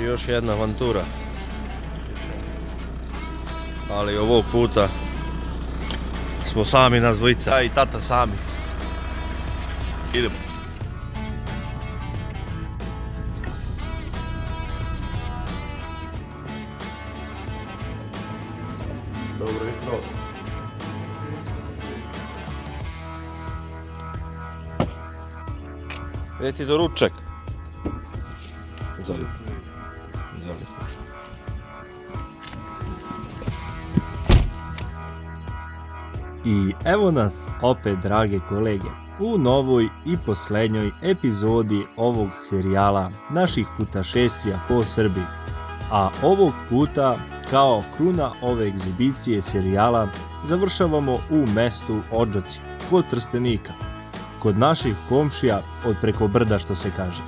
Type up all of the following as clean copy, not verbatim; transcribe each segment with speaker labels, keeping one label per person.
Speaker 1: još jedna avantura. Ali ovog puta smo sami nas dvojica, ja i tata sami. Idemo. Dobro jutro. Gdje ti doručak? Izvolite.
Speaker 2: I evo nas opet, drage kolege, u novoj i posljednjoj epizodi ovog serijala naših putašestvija po Srbiji. A ovog puta, kao kruna ove egzibicije serijala, završavamo u mestu Odžaci, kod Trstenika, kod naših komšija od preko brda, što se kaže.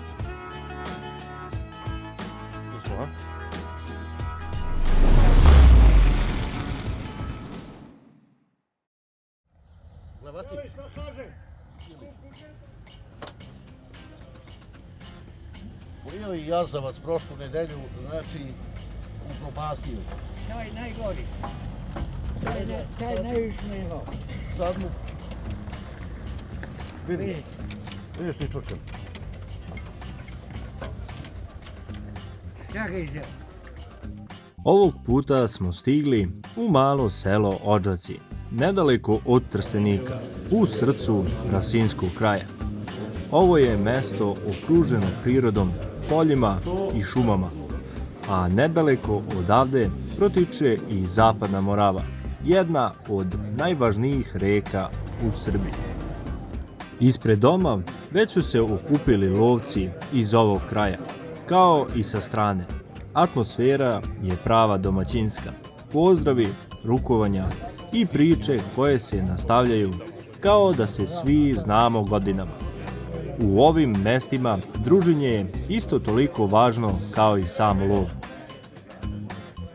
Speaker 3: Bio i jazavac prošlu nedelju, znači, upropastio.
Speaker 4: Taj najgori. Taj najviše imao.
Speaker 3: Sad mu... Vidiš ti čučan.
Speaker 4: Čakaj se.
Speaker 2: Ovog puta smo stigli u malo selo Odžaci, nedaleko od Trstenika, u srcu Rasinskog kraja. Ovo je mesto okruženo prirodom, poljima i šumama, a nedaleko odavde protiče i Zapadna Morava, jedna od najvažnijih reka u Srbiji. Ispred doma već su se okupili lovci iz ovog kraja, kao i sa strane. Atmosfera je prava domaćinska, pozdravi, rukovanja i priče koje se nastavljaju kao da se svi znamo godinama. U ovim mestima druženje je isto toliko važno kao i sam lov.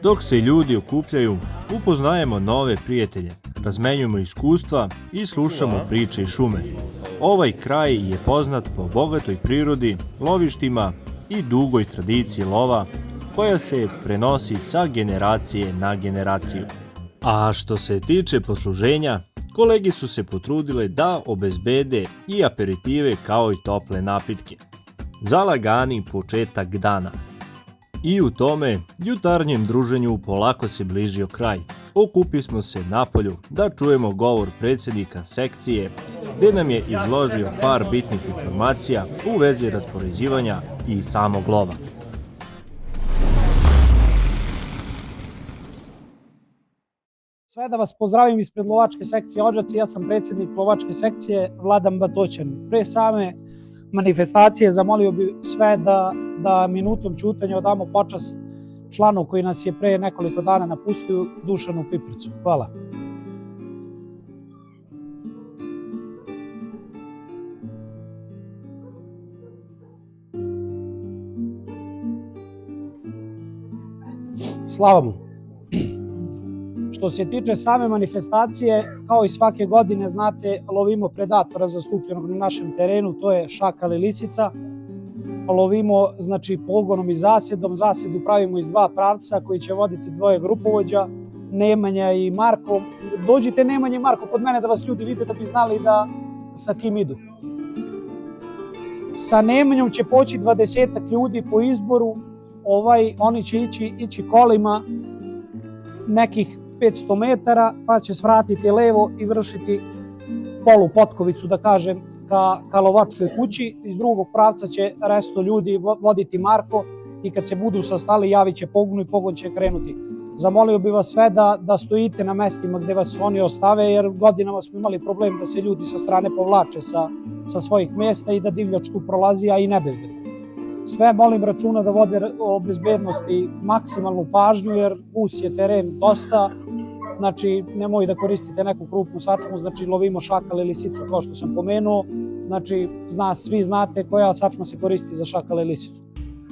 Speaker 2: Dok se ljudi okupljaju, upoznajemo nove prijatelje, razmenjujemo iskustva i slušamo priče iz šume. Ovaj kraj je poznat po bogatoj prirodi, lovištima i dugoj tradiciji lova koja se prenosi sa generacije na generaciju. A što se tiče posluženja, kolegi su se potrudile da obezbede i aperitive kao i tople napitke. Za lagani početak dana. I u tome jutarnjem druženju polako se bližio kraj. Okupi smo se napolju da čujemo govor predsjednika sekcije, gdje nam je izložio par bitnih informacija u vezi raspoređivanja i samog lova.
Speaker 5: Sve da vas pozdravim ispred lovačke sekcije Odžaci, ja sam predsjednik lovačke sekcije Vladan Batoćan. Pre same manifestacije zamolio bi sve da minutom ćutanja odamo počast članu koji nas je pre nekoliko dana napustio, Dušanu Piprcu. Hvala. Slava mu. Što se tiče same manifestacije, kao i svake godine, znate, lovimo predatora zastupljenog na našem terenu, to je šakal i lisica. Lovimo, znači, pogonom i zasedom. Zasedu pravimo iz dva pravca koji će voditi dvoje grupovođa, Nemanja i Marko. Dođite Nemanja i Marko kod mene da vas ljudi vide da bi znali da sa kim idu. Sa Nemanjom će poći 20 ljudi po izboru, oni će ići kolima nekih 500 metara, pa će svratiti levo i vršiti polu potkovicu, da kažem, ka lovačkoj kući. Iz drugog pravca će resto ljudi voditi Marko i kad se budu sastali javit će pogonu i pogon će krenuti. Zamolio bi vas sve da stojite na mestima gdje vas oni ostave, jer godinama smo imali problem da se ljudi sa strane povlače sa svojih mjesta i da divljač tu prolazi, a i nebezbedno. Sve molim računa da vode o bezbednosti maksimalnu pažnju, jer us je teren dosta, znači nemoj da koristite neku krupnu sačmu, znači lovimo šakal ili lisicu kao što sam pomenuo, znači svi znate koja sačma se koristi za šakal ili lisicu.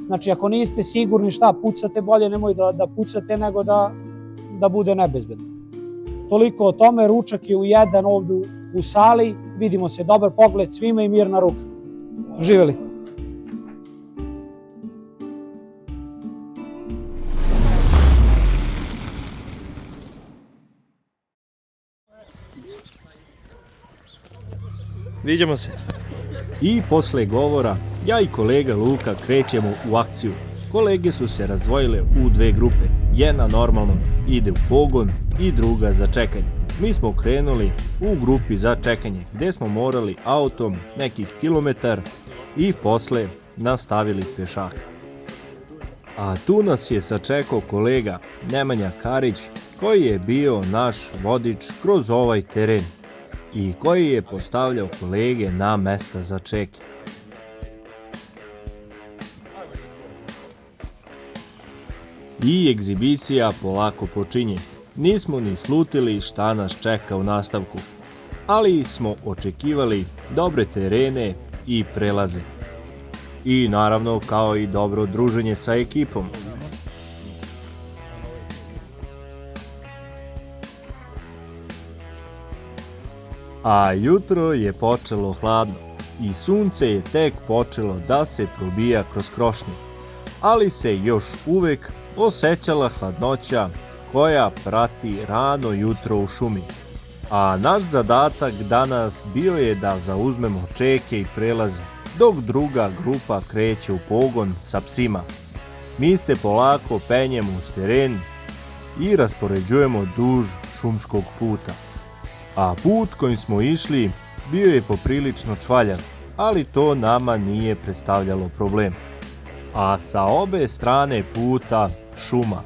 Speaker 5: Znači ako niste sigurni šta pucate, bolje nemoj da pucate nego da bude nebezbedno. Toliko o tome, ručak je u 1 ovdje u sali, vidimo se, dobar pogled svima i mirna ruka. Živjeli!
Speaker 1: Viđemo se.
Speaker 2: I posle govora, ja i kolega Luka krećemo u akciju. Kolege su se razdvojile u dve grupe. Jedna normalno ide u pogon i druga za čekanje. Mi smo krenuli u grupi za čekanje, gdje smo morali autom nekih kilometar i posle nastavili pešaka. A tu nas je sačekao kolega Nemanja Karić, koji je bio naš vodič kroz ovaj teren i koji je postavljao kolege na mesta za čeki. I egzibicija polako počinje. Nismo ni slutili šta nas čeka u nastavku, ali smo očekivali dobre terene i prelaze. I naravno kao i dobro druženje sa ekipom. A jutro je počelo hladno i sunce je tek počelo da se probija kroz krošnje, ali se još uvek osjećala hladnoća koja prati rano jutro u šumi. A naš zadatak danas bio je da zauzmemo čeke i prelaze, dok druga grupa kreće u pogon sa psima. Mi se polako penjemo uz teren i raspoređujemo duž šumskog puta. A put kojim smo išli bio je poprilično čvaljav, ali to nama nije predstavljalo problem. A sa obe strane puta šuma,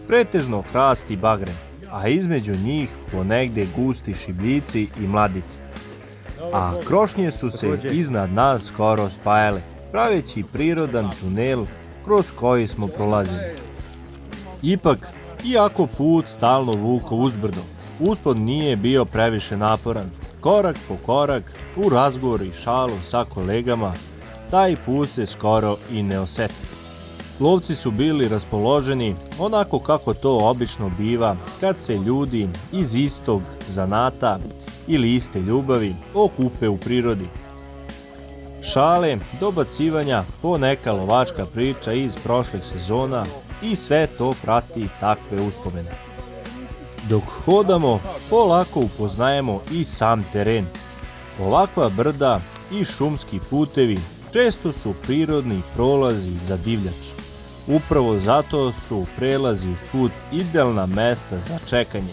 Speaker 2: pretežno hrast i bagren, a između njih ponegde gusti šibljici i mladice. A krošnje su se iznad nas skoro spajale, praveći prirodan tunel kroz koji smo prolazili. Ipak, iako put stalno vuko uzbrdo, uspod nije bio previše naporan. Korak po korak, u razgovor i šalu sa kolegama, taj put se skoro i ne oseti. Lovci su bili raspoloženi onako kako to obično biva kad se ljudi iz istog zanata ili iste ljubavi okupe u prirodi. Šale, dobacivanja, poneka lovačka priča iz prošlih sezona i sve to prati takve uspomene. Dok hodamo, polako upoznajemo i sam teren. Ovakva brda i šumski putevi često su prirodni prolazi za divljač. Upravo zato su prelazi uz put idealna mesta za čekanje,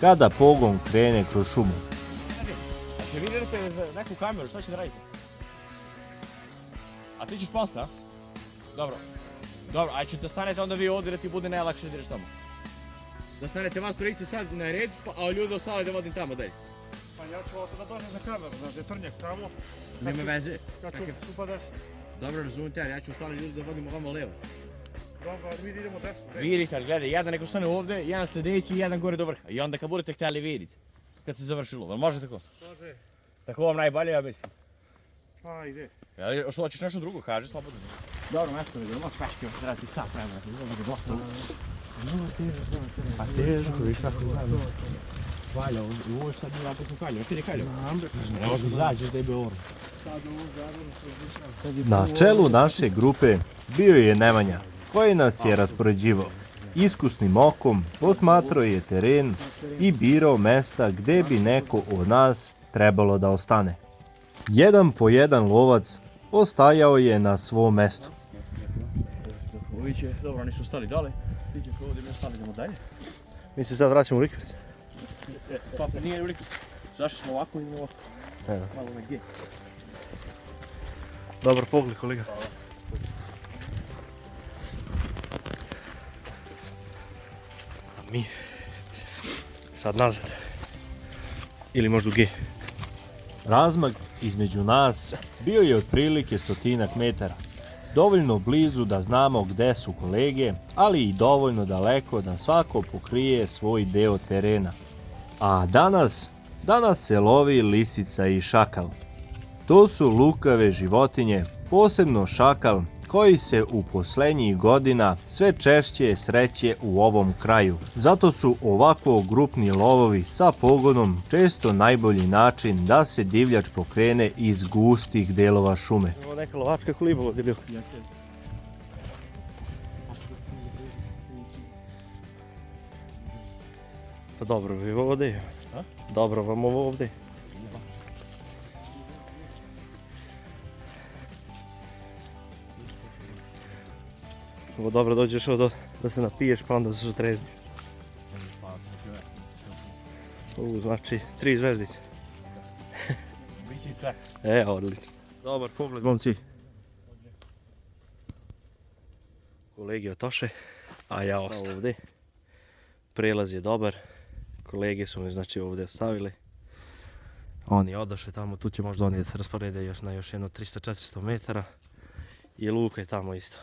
Speaker 2: kada pogon krene kroz šumu.
Speaker 6: Znači, vi idete za neku kameru, šta ćete raditi? A ti ćeš posta, a? Dobro. Dobro, a ćete da stanete onda vi ovdje da ti bude najlakše da ideš tamo. Da stanete vas trojice sad na red, a ljudi ostali da vodim tamo dalje.
Speaker 3: Pa ja ću ovdje da dođem za kameru, znaš da je trnjak tamo.
Speaker 6: Nema veze.
Speaker 3: Kad ću stupa desno.
Speaker 6: Dobro, razumite, ali ja ću ostali ljudi da vodimo vama levo.
Speaker 3: Dobro, mi idemo desno.
Speaker 6: Vi idete, gledaj, jedan neko stane ovdje, jedan sljedeći i jedan gore do vrha. I onda kad budete htjeli vidjeti, kad se završi lov, može tako?
Speaker 3: Može.
Speaker 6: Tako vam najbolje, ja mislim.
Speaker 3: Pa ide.
Speaker 6: Ja, što hoćeš nešto drugo, kaži slobodno. Dobro, nešto vidimo, možeš peške, treba ti sad vremena, ti uzmeš dosta. Pa teško, viš kako uzmeš. Valja, ovo je sad bila potno kalja, ti je kalja. Ne možeš izađeš da je bilo orno.
Speaker 2: Na čelu naše grupe bio je Nemanja, koji nas je raspoređivao. Iskusnim okom posmatrao je teren i birao mesta gdje bi neko od nas trebalo da ostane. Jedan po jedan lovac ostajao je na svom mestu.
Speaker 6: Ovi će, dobro, oni su stali dole, ti ćeš ovdje, mi ostali idemo dalje.
Speaker 1: Mi se sad vraćamo u Rikvice.
Speaker 6: Pa nije u Rikvice, zašli smo ovako i idemo ovako.
Speaker 1: Evo.
Speaker 6: Malo na gdje.
Speaker 1: Dobar pogled, kolega. A mi sad nazad. Ili možda u G.
Speaker 2: Razmak između nas bio je otprilike 100 metara. Dovoljno blizu da znamo gde su kolege, ali i dovoljno daleko da svako pokrije svoj deo terena. A danas se lovi lisica i šakal. To su lukave životinje, posebno šakal, koji se u poslednjih godina sve češće sreće u ovom kraju. Zato su ovako grupni lovovi sa pogonom često najbolji način da se divljač pokrene iz gustih delova šume.
Speaker 1: Ovo neka lovačka koliba ovdje bio. Pa dobro vi ovdje. Dobro vam ovo ovdje. Ovo dobro dođeš da se napiješ pa onda se trezniš. Ovo znači 3 zvezdice.
Speaker 6: Bići čak.
Speaker 1: Odlično. Dobar pogled, momci. Kolege otoše, a ja ostao ovdje. Prelaz je dobar. Kolege su me znači ovdje ostavili. Oni odoše tamo, tu će možda oni da se rasporede još na još jedno 300-400 metara. I luka je tamo isto.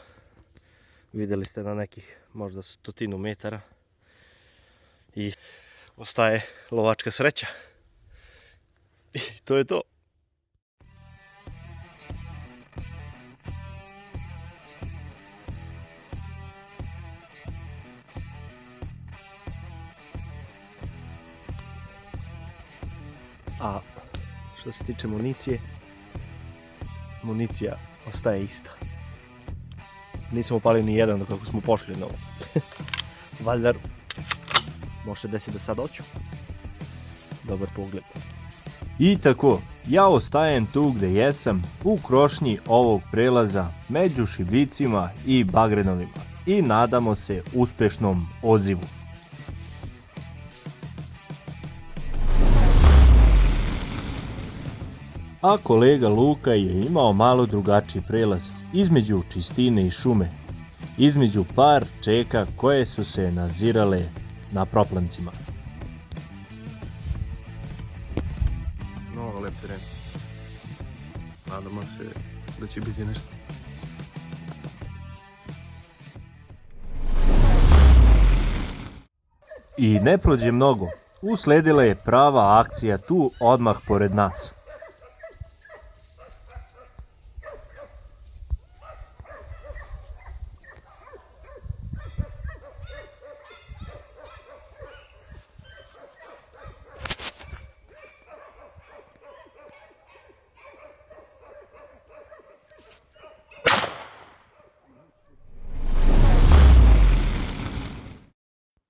Speaker 1: Vidjeli ste na nekih možda 100 metara. I ostaje lovačka sreća. I to je to. A što se tiče municije, municija ostaje ista. Nismo upali ni jedan dok kako smo pošli na ovo. Valjda može desiti da sad hoću. Dobar pogled.
Speaker 2: I tako, ja ostajem tu gde jesam, u krošnji ovog prelaza, među šibicima i bagrenovima. I nadamo se uspešnom odzivu. A kolega Luka je imao malo drugačiji prelaz, između čistine i šume, između par čeka koje su se nadzirale na proplancima.
Speaker 1: Mnogo lep teren. Nadamo se da će biti nešto.
Speaker 2: I ne prođe mnogo, usledila je prava akcija tu odmah pored nas.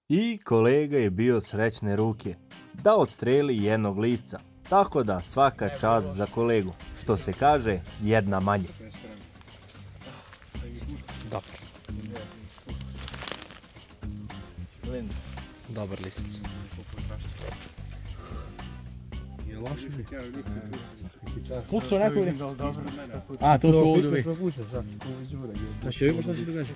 Speaker 2: I kolega je bio srećne ruke da odstreli jednog lisca, tako da svaka čast za kolegu, što se kaže jedna manje.
Speaker 1: Dobar. Dobar lisic.
Speaker 6: Pucao neko ili? A, to su ovdje ovi. Znači, vidimo šta se događa.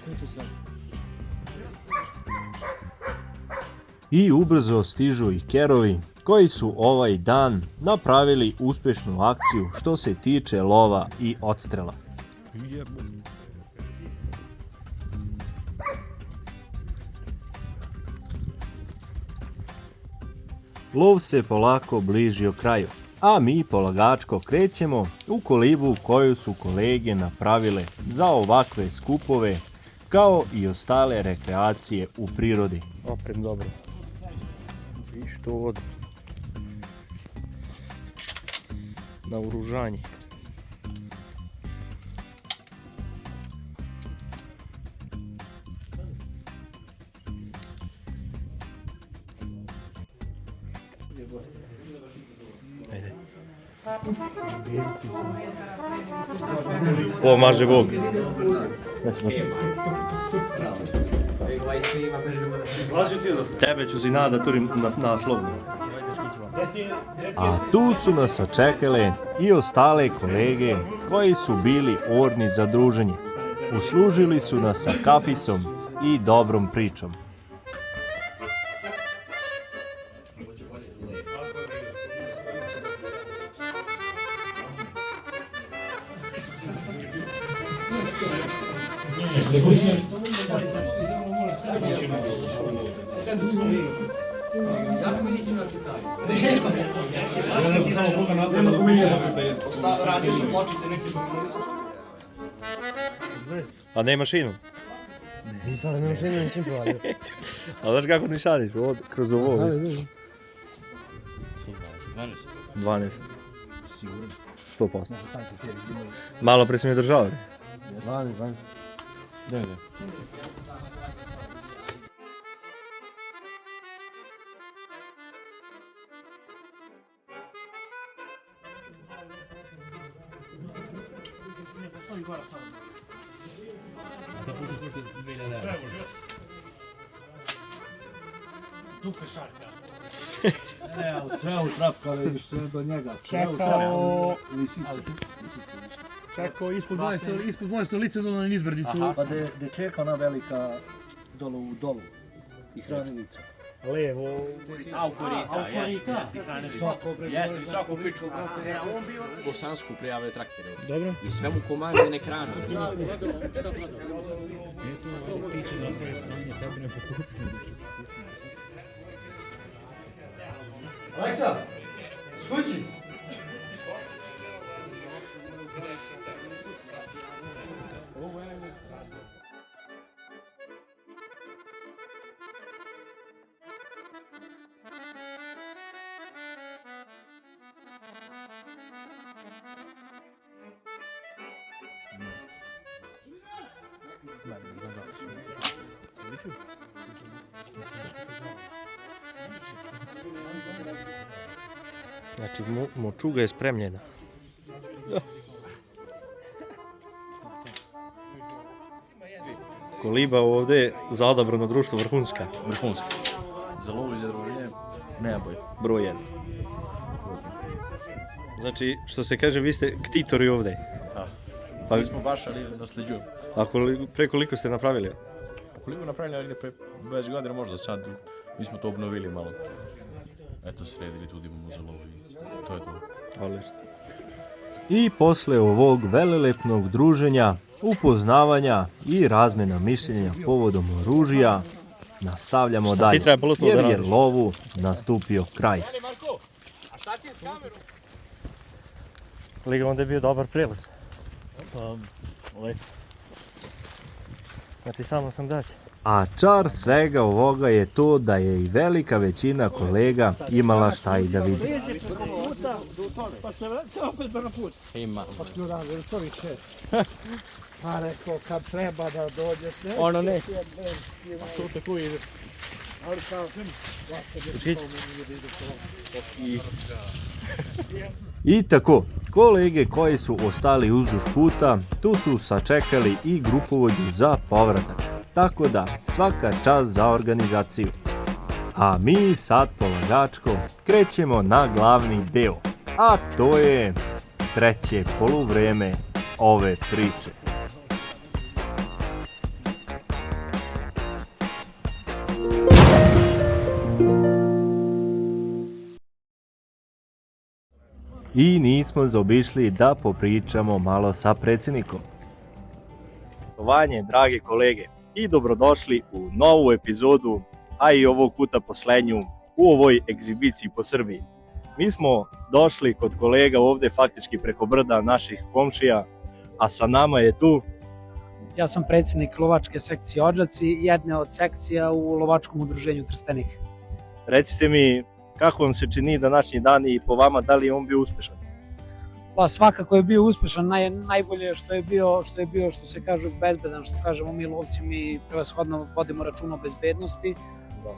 Speaker 2: I ubrzo stižu i kerovi koji su ovaj dan napravili uspešnu akciju što se tiče lova i odstrela. Lov se polako bližio kraju, a mi polagačko krećemo u kolibu koju su kolege napravile za ovakve skupove kao i ostale rekreacije u prirodi.
Speaker 1: Oprem dobro. I što od naoružanje. Ajde. O, maže Bog. Tebe ću si nada turim na naslovnu.
Speaker 2: A tu su nas sačekale i ostale kolege koji su bili orni za druženje. Uslužili su nas sa kaficom i dobrom pričom.
Speaker 1: A ne mašinu?
Speaker 7: Nisam ne mašinu, nisam provalio.
Speaker 1: A znaš kako ti šališ? Kroz ovo. 12. 100%. Malo pre si me držao.
Speaker 7: 12.
Speaker 6: Da. Da pušta 2000 evra.
Speaker 5: Dupe šarka.
Speaker 3: Evo, sve u trapka, vidiš, sve do njega.
Speaker 4: Čekao,
Speaker 3: Lisice.
Speaker 4: čekao ispod moje stolice dole na izbrdicu.
Speaker 3: Pa de čeka ona velika dolu u dolu i hranilica.
Speaker 4: Levo.
Speaker 6: Aukorita, jeste, visoko piču. On bio u Bosansku prijavio traktore.
Speaker 4: Dobro.
Speaker 6: I sve mu komande na ekranu.
Speaker 7: Aleksa, šući!
Speaker 1: Znači, močuga je spremljena. Koliba ovdje za odabrano društvo vrhunska.
Speaker 6: Vrhunski. Za lovu i za druženje, nema bolje.
Speaker 1: Broj 1. Znači, što se kaže, vi ste ktitori ovdje.
Speaker 6: Da.
Speaker 1: Pa,
Speaker 6: Mi smo baš ali nasleđujem.
Speaker 1: a pre koliko ste napravili?
Speaker 6: Koliko napravili negdje pre 20 godina, možda sad, mi smo to obnovili malo. Eto, sredili, tu imamo za lovu i to je to.
Speaker 1: Odlično.
Speaker 2: I posle ovog velelepnog druženja, upoznavanja i razmjena mišljenja povodom oružja, nastavljamo dalje,
Speaker 1: trebalo to da
Speaker 2: jer je
Speaker 1: radiš?
Speaker 2: lovu nastupio kraj.
Speaker 6: Marko, a šta ti je s kamerom?
Speaker 1: Liga, onda je bio dobar prilaz. Znači, samo sam daći.
Speaker 2: A čar svega ovoga je to da je i velika većina kolega imala šta i da vidi.
Speaker 4: Pa se vraća opet na put.
Speaker 6: Ima.
Speaker 4: Pa ću raditi, to više. Pa rekao, kad treba da dođete.
Speaker 6: Ono ne.
Speaker 4: To tako ide. Ali kažem,
Speaker 2: I tako, kolege koji su ostali uzduž puta, tu su sačekali i grupovođu za povratak. Tako da, svaka čast za organizaciju. A mi sad polagačko krećemo na glavni deo, a to je treće poluvreme ove priče. I nismo zaobišli da popričamo malo sa predsjednikom. Poštovanje, drage kolege, i dobrodošli u novu epizodu, a i ovog puta poslednju u ovoj egzibiciji po Srbiji. Mi smo došli kod kolega ovdje faktički preko brda naših komšija, a sa nama je tu
Speaker 5: Ja sam predsjednik lovačke sekcije Odžaci, jedne od sekcija u lovačkom udruženju Trstenik.
Speaker 2: Recite mi kako vam se čini današnji dan i po vama da li je on bio uspešan?
Speaker 5: Pa svakako je bio uspešan, najbolje što je bio što se kaže bezbedan, što kažemo mi lovci, mi prevashodno vodimo računa o bezbednosti,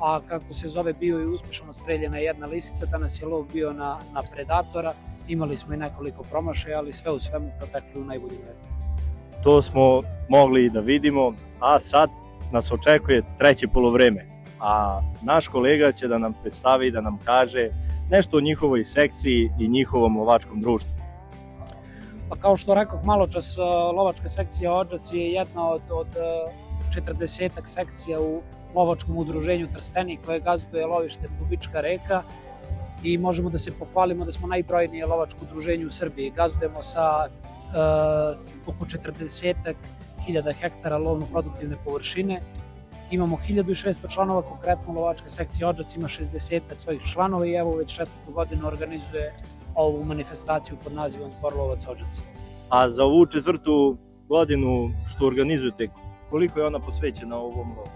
Speaker 5: a kako se zove bio je uspešno streljena jedna lisica, danas je lov bio na predatora, imali smo i nekoliko promašaja, ali sve u svemu protekli u najboljem redu.
Speaker 2: To smo mogli da vidimo, a sad nas očekuje treće polovreme. A naš kolega će da nam predstavi, da nam kaže nešto o njihovoj sekciji i njihovom lovačkom društvu.
Speaker 5: Pa kao što rekoh malo čas, lovačka sekcija Odžaci je jedna od 40-ak sekcija u lovačkom udruženju Trstenik koje gazduje lovište Bubička reka i možemo da se pohvalimo da smo najbrojnije lovačko udruženje u Srbiji. Gazdujemo sa oko 40.000 hektara lovno-produktivne površine. Imamo 1600 članova, konkretno lovačka sekcija Odžaci ima 60-ak svojih članova i evo već 4. godinu organizuje ovu manifestaciju pod nazivom Zbor lovaca Odžaci.
Speaker 2: A za ovu 4. godinu što organizujete, koliko je ona posvećena ovom lovu?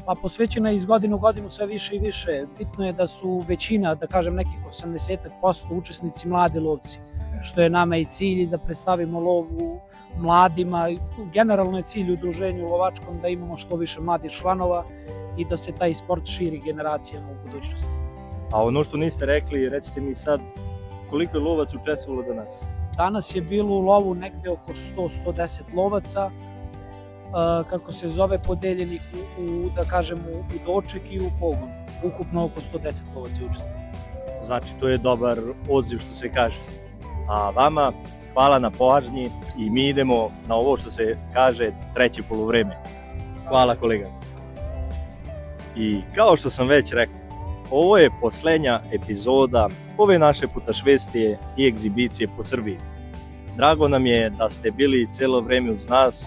Speaker 5: Pa posvećena je iz godine u godinu sve više i više. Bitno je da su većina, da kažem nekih 80% učesnici mladi lovci, što je nama i cilj da predstavimo lovu mladima. Generalno je cilj u udruženju lovačkom da imamo što više mladih članova i da se taj sport širi generacijama u budućnosti.
Speaker 2: A ono što niste rekli, recite mi sad, koliko je lovac učestvovalo danas?
Speaker 5: Danas je bilo u lovu negde oko 100-110 lovaca kako se zove, podeljenih da kažem, u doček i u pogon. Ukupno oko 110 lovaca učestvuje.
Speaker 2: Znači, to je dobar odziv što se kaže. A vama, hvala na pažnji i mi idemo na ovo što se kaže treće poluvreme. Hvala kolega. I kao što sam već rekao, ovo je poslednja epizoda ove naše putašvestije i egzibicije po Srbiji. Drago nam je da ste bili celo vreme uz nas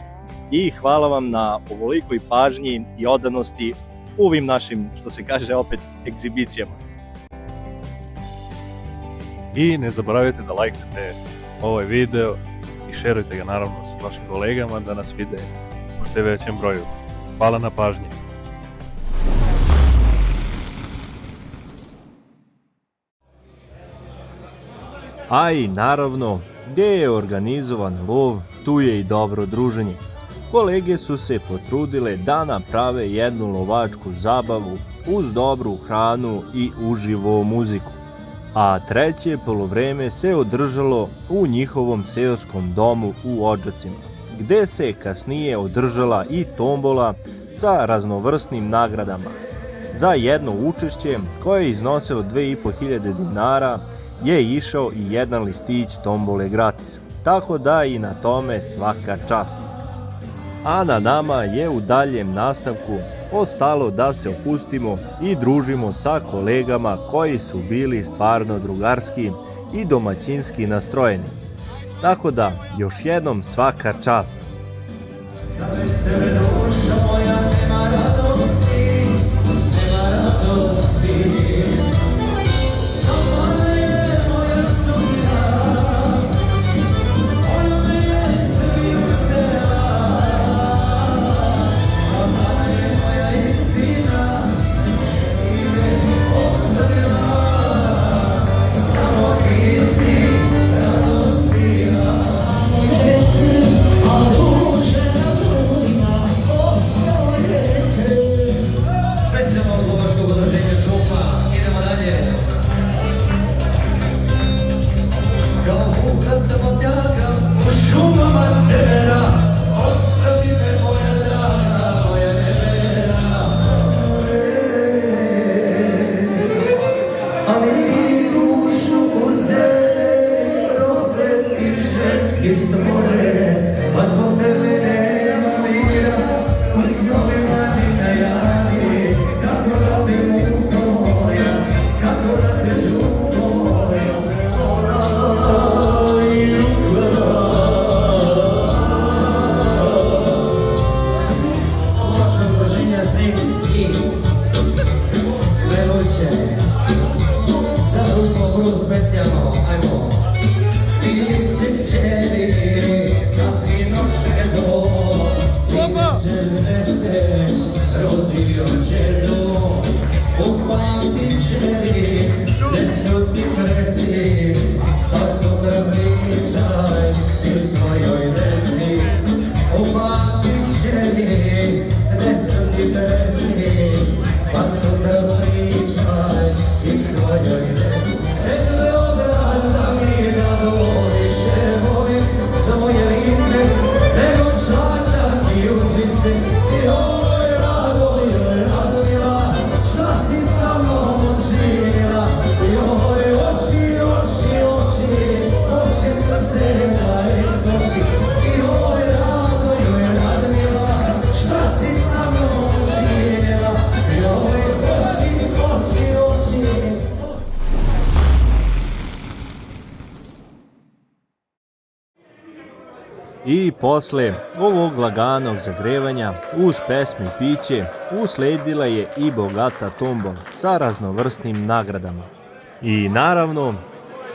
Speaker 2: i hvala vam na ovolikoj pažnji i odanosti u ovim našim, što se kaže opet, egzibicijama.
Speaker 8: I ne zaboravite da lajkate ovaj video i šerujte ga naravno sa vašim kolegama da nas vide u što većem broju. Hvala na pažnji.
Speaker 2: A i naravno, gdje je organizovan lov, tu je i dobro druženje. Kolege su se potrudile da naprave jednu lovačku zabavu uz dobru hranu i uživo muziku. A treće poluvreme se održalo u njihovom seoskom domu u Odžacima, gde se kasnije održala i tombola sa raznovrsnim nagradama. Za jedno učešće koje je iznosilo 2500 dinara je išao i jedan listić tombole gratis, tako da i na tome svaka čast. A na nama je u daljem nastavku ostalo da se opustimo i družimo sa kolegama koji su bili stvarno drugarski i domaćinski nastrojeni. Tako da, još jednom svaka čast. I posle ovog laganog zagrevanja uz pesme i piće usledila je i bogata tombola sa raznovrsnim nagradama. I naravno,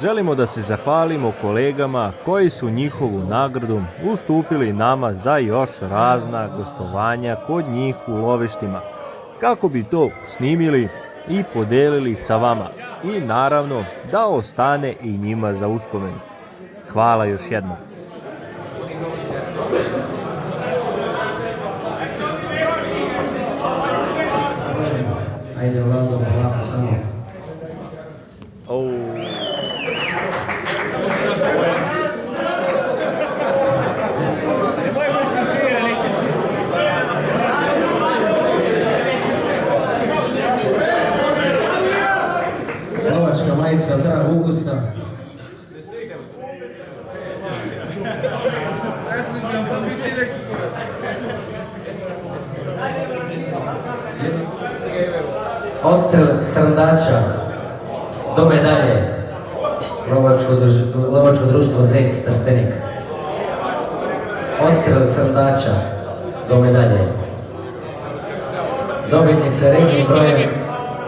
Speaker 2: želimo da se zahvalimo kolegama koji su njihovu nagradu ustupili nama za još razna gostovanja kod njih u lovištima, kako bi to snimili i podelili sa vama i naravno da ostane i njima za uspomenu. Hvala još jednom.
Speaker 9: Ajde, Vlado, ovako samo.
Speaker 6: Nemoj baš i šire neki.
Speaker 9: sa drag ukusa. Odstrel srndača do medalje. Lovačko društvo Zec Trstenik. Odstrel srndača do medalje. Dobitnik sa rednim brojem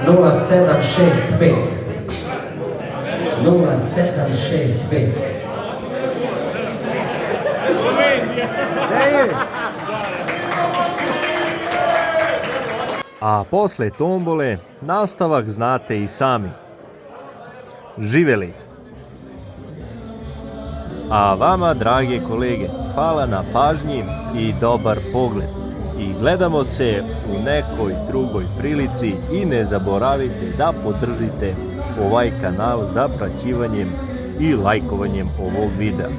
Speaker 9: 0765. 0765.
Speaker 2: A posle tombole, nastavak znate i sami. Živeli! A vama, drage kolege, hvala na pažnji i dobar pogled. I gledamo se u nekoj drugoj prilici i ne zaboravite da podržite ovaj kanal zapraćivanjem i lajkovanjem ovog videa.